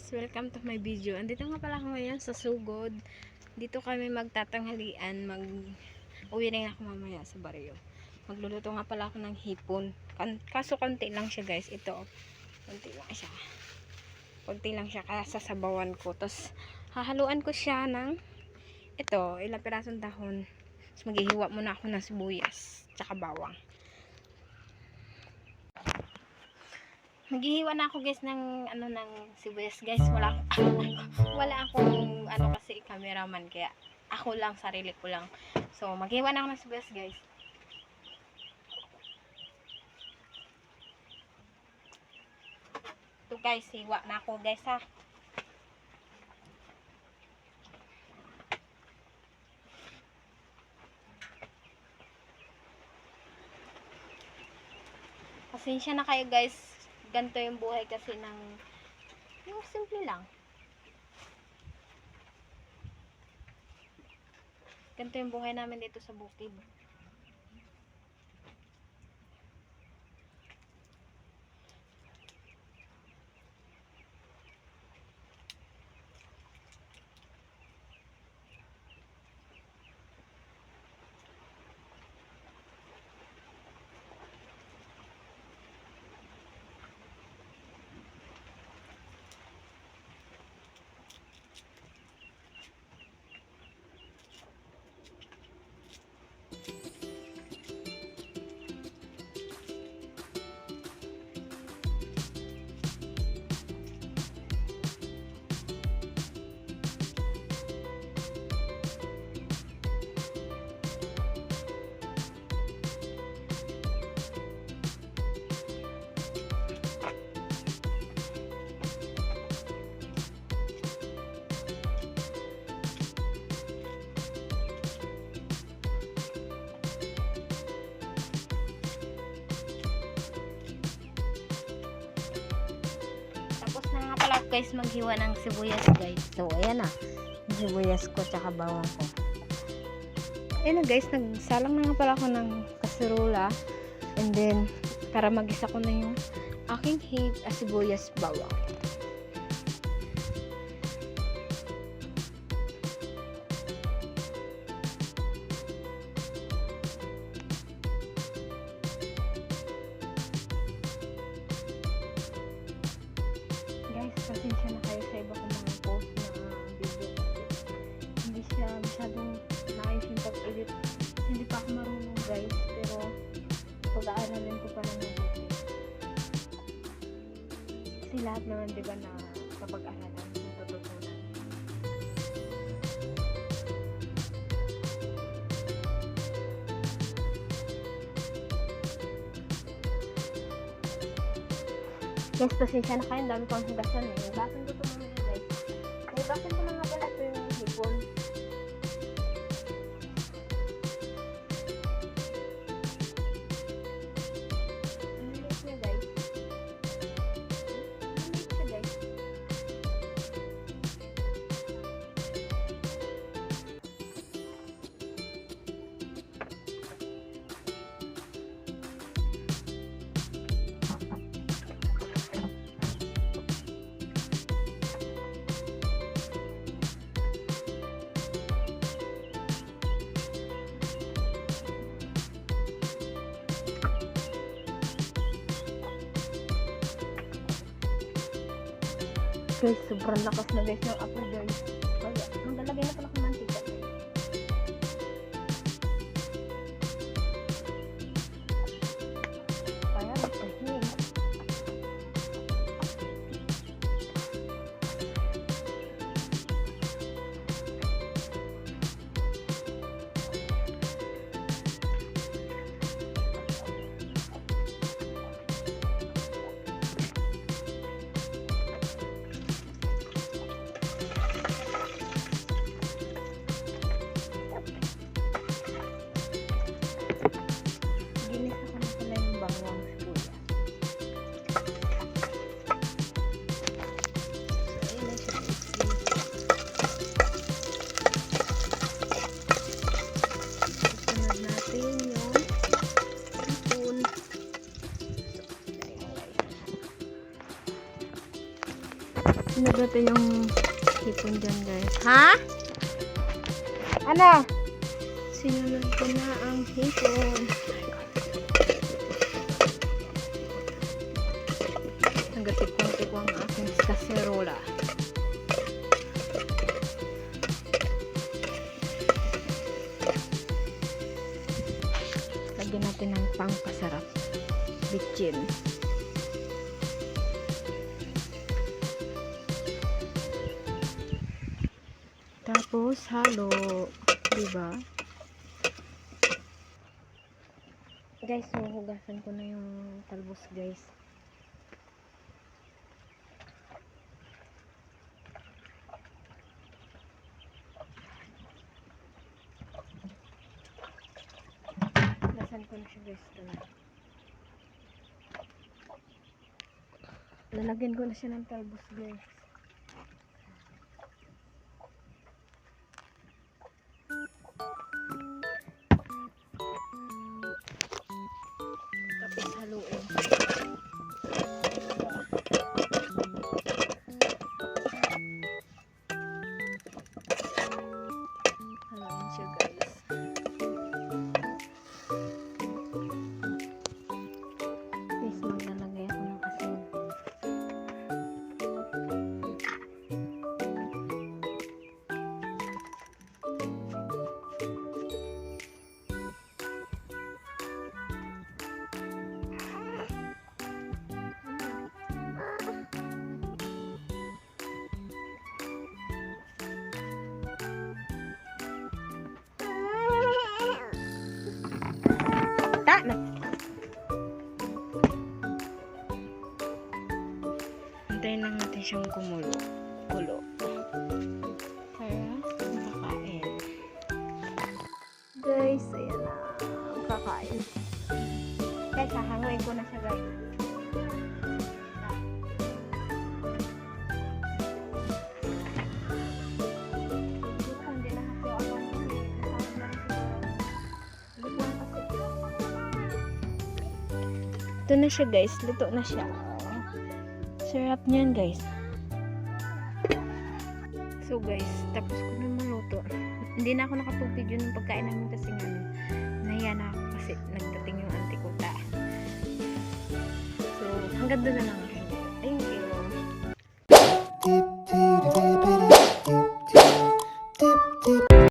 guys, welcome to my video. Andito nga pala ako ngayon sa Sugod. Dito kami magtatanghalian. Uwi na ako mamaya sa baryo. Magluluto nga pala ako ng hipon. Kaso konti lang siya guys. Ito, konti lang siya. Konti lang siya kaya sasabawan ko. Tapos hahaluan ko siya ng ito, ilang pirasong dahon. Tapos maghihiwa muna ako ng sibuyas tsaka bawang. Maghihiwa na ako guys ng ng sibuyas guys. Wala akong kasi cameraman, kaya ako lang, sarili ko lang. So maghihiwa na ako ng sibuyas guys. Ito guys, hiwa na ako guys ha. Pasensya na kayo guys. Ganito yung buhay kasi yung simple lang. Ganito yung buhay namin dito sa bukid. Guys, maghiwa ng sibuyas guys. So ayan na, sibuyas ko tsaka bawang ko. Ayan na guys, nagsalang na nga pala ako ng kaserola, and then para magisa ko na yung aking sibuyas bawang. Pasensya na kayo sa iba kong mga post na video kasi hindi siya masyadong naayos yung pag-edit. Hindi pa ako marunong guys, pero pag-aaralin ko pa ng mabuti. Kasi lahat naman diba na kapag aralan natututunan. Guys, pasensya na kayo, ang dami kong hugasan eh. Hugasan ko ito muna guys. Hugasan ko na nga pala ito yung hipon. Ang liit niya guys. Ang liit siya guys. Guys, sobrang lakas na guys ng apoy guys. Maglalagay na pala akong mantika. Kaya magpahing. Sunod natin yung hipon dyan, guys. Ha? Ano? Sinunod ko na ang hipon. Nagatikwang-tikwang ang aking kaserola. Lagyan natin ng pangpasarap. Bitchin. Tapos halo, diba? Guys, hugasan ko na yung talbos, guys. Hugasan ko na siya, guys. Lalagyan ko na siya ng talbos, guys. Tapos haluin. Haluin siya, guys. Guys, maglalagay ako ng asin. Antayin lang natin siyang kulo. Para makakain. Guys, ayan na. Kakain. Guys, hahanguin ko na siya, guys. Ito na siya, guys. Luto na siya. Sarap niyan, guys. So, guys, tapos ko na maluto. Hindi na ako nakapag-video ng pagkain namin kasi nga nahiya na ako kasi nagdating yung auntie ko. So, hanggang doon na lang.